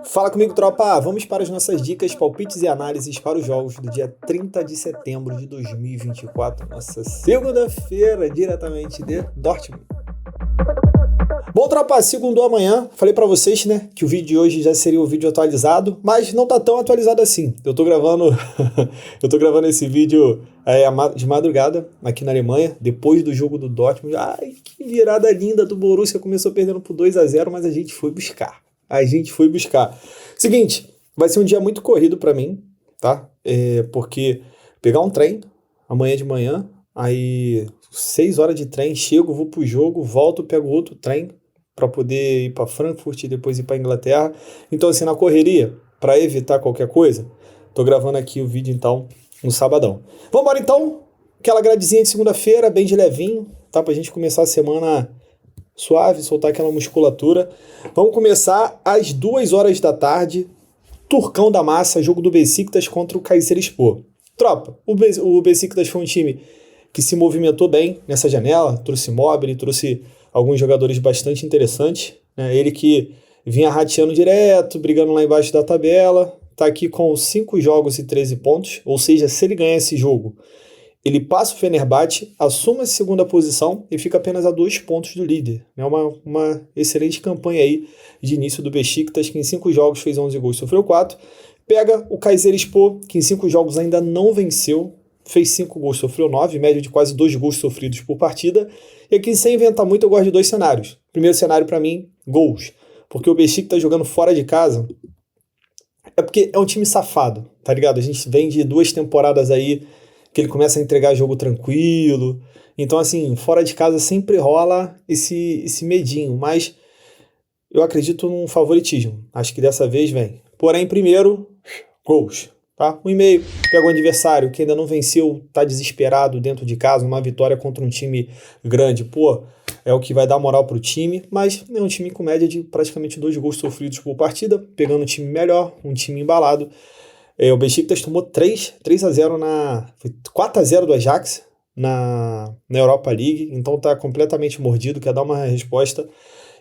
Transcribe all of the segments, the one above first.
Fala comigo, tropa! Vamos para as nossas dicas, palpites e análises para os jogos do dia 30 de setembro de 2024, nossa segunda-feira, diretamente de Dortmund. Bom, tropa, segundo amanhã, falei pra vocês, né, que o vídeo de hoje já seria o vídeo atualizado, mas não tá tão atualizado assim. Eu tô gravando esse vídeo de madrugada aqui na Alemanha, depois do jogo do Dortmund. Ai, que virada linda do Borussia, começou perdendo por 2-0, mas a gente foi buscar. Seguinte, vai ser um dia muito corrido pra mim, tá? Porque pegar um trem amanhã de manhã, aí 6 horas de trem, chego, vou pro jogo, volto, pego outro trem para poder ir para Frankfurt e depois ir para Inglaterra. Então, assim, na correria, para evitar qualquer coisa, tô gravando aqui o vídeo, então, no sabadão. Vamos embora, então? Aquela gradezinha de segunda-feira, bem de levinho, tá? Pra gente começar a semana suave, soltar aquela musculatura. Vamos começar às 2 horas da tarde, Turcão da Massa, jogo do Besiktas contra o Kayserispor. Tropa, o Besiktas foi um time que se movimentou bem nessa janela, trouxe Immobile, trouxe alguns jogadores bastante interessantes, né? Ele que vinha rateando direto, brigando lá embaixo da tabela, tá aqui com 5 jogos e 13 pontos, ou seja, se ele ganhar esse jogo, ele passa o Fenerbahçe, assume a segunda posição e fica apenas a 2 pontos do líder. É uma excelente campanha aí de início do Besiktas, que em 5 jogos fez 11 gols, sofreu 4. Pega o Kayserispor, que em 5 jogos ainda não venceu, fez 5 gols, sofreu 9, média de quase 2 gols sofridos por partida. E aqui, sem inventar muito, eu gosto de 2 cenários. Primeiro cenário, para mim, gols. Porque o Besiktas jogando fora de casa é porque é um time safado, tá ligado? A gente vem de 2 temporadas aí que ele começa a entregar jogo tranquilo. Então, assim, fora de casa sempre rola esse medinho. Mas eu acredito num favoritismo. Acho que dessa vez vem. Porém, primeiro, gols. Tá? 1,5, pega o adversário que ainda não venceu, tá desesperado dentro de casa, uma vitória contra um time grande, pô, é o que vai dar moral pro time, mas é um time com média de praticamente 2 gols sofridos por partida, pegando um time melhor, um time embalado. O Besiktas tomou 3-0 foi 4-0 do Ajax na Europa League, então tá completamente mordido, quer dar uma resposta.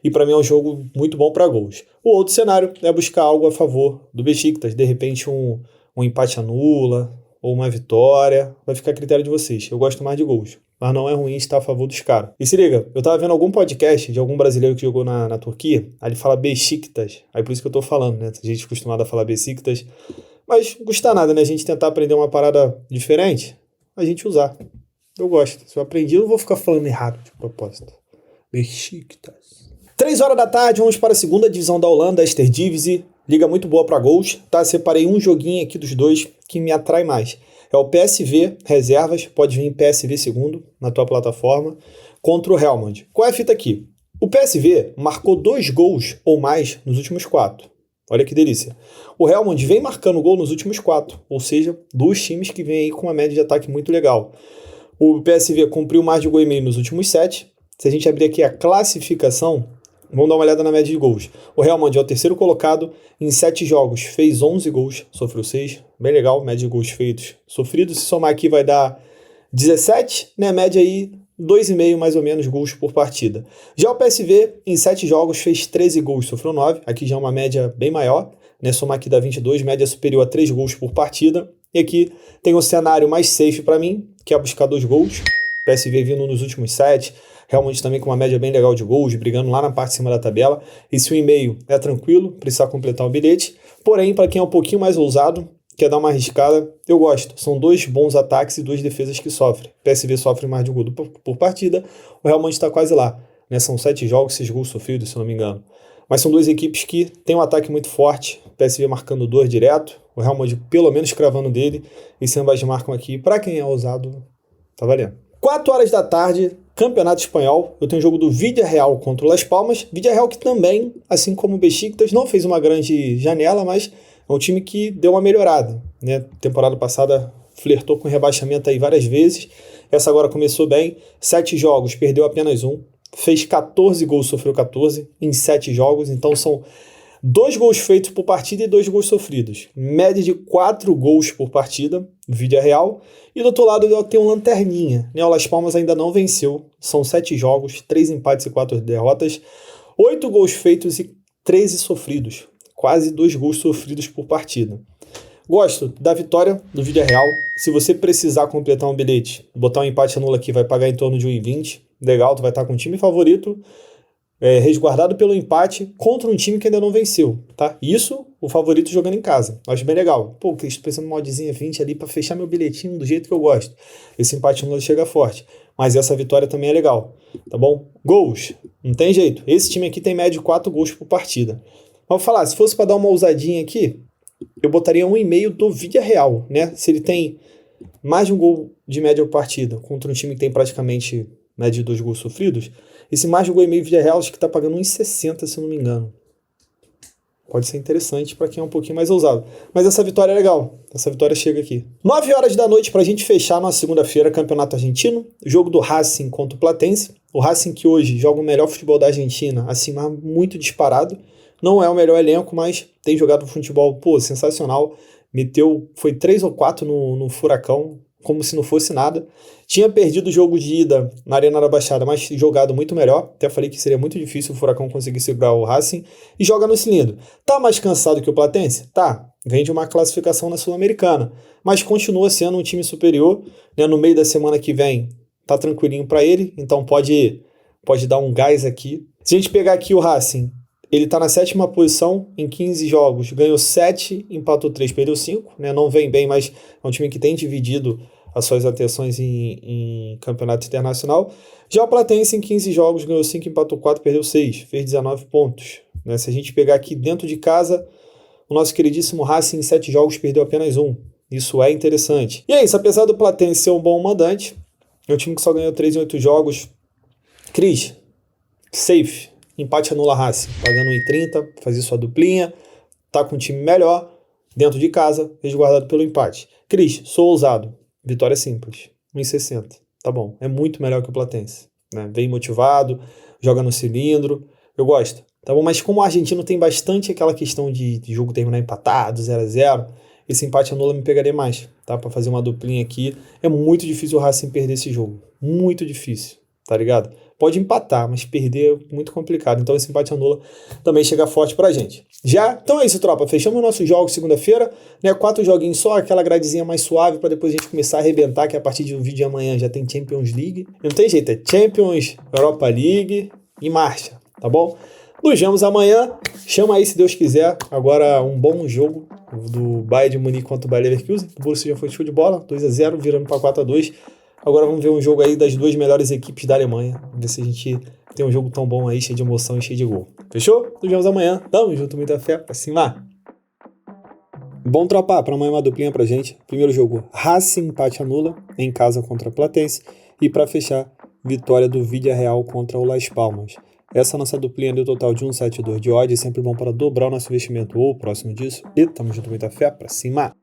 E para mim é um jogo muito bom para gols. O outro cenário é buscar algo a favor do Besiktas, de repente um empate anula, ou uma vitória, vai ficar a critério de vocês. Eu gosto mais de gols, mas não é ruim estar a favor dos caras. E se liga, eu tava vendo algum podcast de algum brasileiro que jogou na Turquia, aí ele fala Besiktas, aí por isso que eu tô falando, né? Tem gente acostumada a falar Besiktas, mas não custa nada, né? A gente tentar aprender uma parada diferente, a gente usar. Eu gosto. Se eu aprendi, eu não vou ficar falando errado de propósito. Besiktas. 3 horas da tarde, vamos para a segunda divisão da Holanda, Eredivisie. Liga muito boa para gols, tá? Separei um joguinho aqui dos dois que me atrai mais. É o PSV Reservas, pode vir PSV segundo na tua plataforma, contra o Helmond. Qual é a fita aqui? O PSV marcou 2 gols ou mais nos últimos 4. Olha que delícia. O Helmond vem marcando gol nos últimos 4, ou seja, 2 times que vêm aí com uma média de ataque muito legal. O PSV cumpriu mais de gol e meio nos últimos 7. Se a gente abrir aqui a classificação, vamos dar uma olhada na média de gols. O Helmond é o terceiro colocado, em 7 jogos fez 11 gols, sofreu 6, bem legal, média de gols feitos, sofridos. Se somar aqui vai dar 17, né, média aí 2,5 mais ou menos gols por partida. Já o PSV, em 7 jogos fez 13 gols, sofreu 9, aqui já é uma média bem maior, né, somar aqui dá 22, média superior a 3 gols por partida. E aqui tem um cenário mais safe para mim, que é buscar 2 gols, PSV vindo nos últimos 7, realmente também com uma média bem legal de gols, brigando lá na parte de cima da tabela. Esse 1,5 é tranquilo, precisar completar o bilhete. Porém, para quem é um pouquinho mais ousado, quer dar uma arriscada, eu gosto. São 2 bons ataques e 2 defesas que sofrem. PSV sofre mais de um gol por partida, o Real Madrid está quase lá, né? São 7 jogos, 6 gols sofridos, se eu não me engano. Mas são 2 equipes que têm um ataque muito forte, PSV marcando 2 direto, o Real Madrid pelo menos cravando dele, e se ambas marcam aqui, para quem é ousado, tá valendo. 4 horas da tarde, Campeonato Espanhol, eu tenho o jogo do Villarreal contra o Las Palmas. Villarreal que também, assim como o Besiktas, não fez uma grande janela, mas é um time que deu uma melhorada, né? Temporada passada flertou com rebaixamento aí várias vezes. Essa agora começou bem. 7 jogos, perdeu apenas 1. Fez 14 gols, sofreu 14 em 7 jogos. Então são 2 gols feitos por partida e 2 gols sofridos. Média de 4 gols por partida, Villarreal. E do outro lado tem um lanterninha, né? O Las Palmas ainda não venceu. São 7 jogos, 3 empates e 4 derrotas. 8 gols feitos e 13 sofridos. quase 2 gols sofridos por partida. Gosto da vitória do Villarreal. Se você precisar completar um bilhete, botar um empate anula aqui, vai pagar em torno de 1,20. Legal, tu vai estar com o time favorito, resguardado pelo empate contra um time que ainda não venceu, tá? Isso, o favorito jogando em casa. Acho bem legal. Pô, Cristo, pensando numa oddzinha 20 ali para fechar meu bilhetinho do jeito que eu gosto. Esse empate anula chega forte. Mas essa vitória também é legal, tá bom? Gols, não tem jeito. Esse time aqui tem média de 4 gols por partida. Mas vou falar, se fosse para dar uma ousadinha aqui, eu botaria 1,5 do Villarreal, né? Se ele tem mais de um gol de média por partida contra um time que tem praticamente média de 2 gols sofridos, esse mais de um gol e meio Villarreal acho que tá pagando 1,60, se eu não me engano. Pode ser interessante para quem é um pouquinho mais ousado. Mas essa vitória é legal. Essa vitória chega aqui. 9 horas da noite para a gente fechar na segunda-feira, Campeonato Argentino. Jogo do Racing contra o Platense. O Racing que hoje joga o melhor futebol da Argentina, assim, mas muito disparado. Não é o melhor elenco, mas tem jogado futebol, pô, sensacional. Foi 3 ou 4 no Furacão, como se não fosse nada. Tinha perdido o jogo de ida na Arena da Baixada, mas jogado muito melhor. Até falei que seria muito difícil o Furacão conseguir segurar o Racing. E joga no cilindro. Tá mais cansado que o Platense? Tá. Vem de uma classificação na Sul-Americana. Mas continua sendo um time superior. Né? No meio da semana que vem, tá tranquilinho para ele. Então pode dar um gás aqui. Se a gente pegar aqui o Racing, ele está na 7ª posição em 15 jogos. Ganhou 7, empatou 3, perdeu 5. Né? Não vem bem, mas é um time que tem dividido as suas atenções em campeonato internacional. Já o Platense em 15 jogos, ganhou 5, empatou 4, perdeu 6, fez 19 pontos. Né? Se a gente pegar aqui dentro de casa, o nosso queridíssimo Racing em 7 jogos perdeu apenas 1. Isso é interessante. E é isso, apesar do Platense ser um bom mandante, é um time que só ganhou 3 em 8 jogos. Cris, safe, empate anula Racing, pagando 1,30, fazer sua duplinha, tá com um time melhor, dentro de casa, resguardado pelo empate. Cris, sou ousado. Vitória simples, 1,60. Tá bom, é muito melhor que o Platense. Né? Vem motivado, joga no cilindro, eu gosto. Tá bom, mas como o argentino tem bastante aquela questão de jogo terminar empatado, 0-0, esse empate anula me pegaria mais, tá? Pra fazer uma duplinha aqui. É muito difícil o Racing perder esse jogo. Muito difícil, tá ligado? Pode empatar, mas perder é muito complicado. Então esse empate anula também chega forte pra gente. Já? Então é isso, tropa. Fechamos nossos jogos segunda-feira, né? 4 joguinhos só, aquela gradezinha mais suave pra depois a gente começar a arrebentar, que a partir do vídeo de amanhã já tem Champions League. Não tem jeito, é Champions, Europa League e marcha, tá bom? Nos vemos amanhã. Chama aí se Deus quiser. Agora um bom jogo do Bayern de Munique contra o Bayer Leverkusen. O Borussia já foi show de bola, 2-0, virando para 4-2. Agora vamos ver um jogo aí das 2 melhores equipes da Alemanha. Vamos ver se a gente tem um jogo tão bom aí, cheio de emoção e cheio de gol. Fechou? Nos vemos amanhã. Tamo junto, muita fé. Pra cima. Bom, tropa. Pra amanhã uma duplinha pra gente. Primeiro jogo, Racing empate anula, em casa contra a Platense. E pra fechar, vitória do Villarreal contra o Las Palmas. Essa nossa duplinha deu total de 1,72 de odd. Sempre bom para dobrar o nosso investimento ou próximo disso. E tamo junto, muita fé. Pra cima.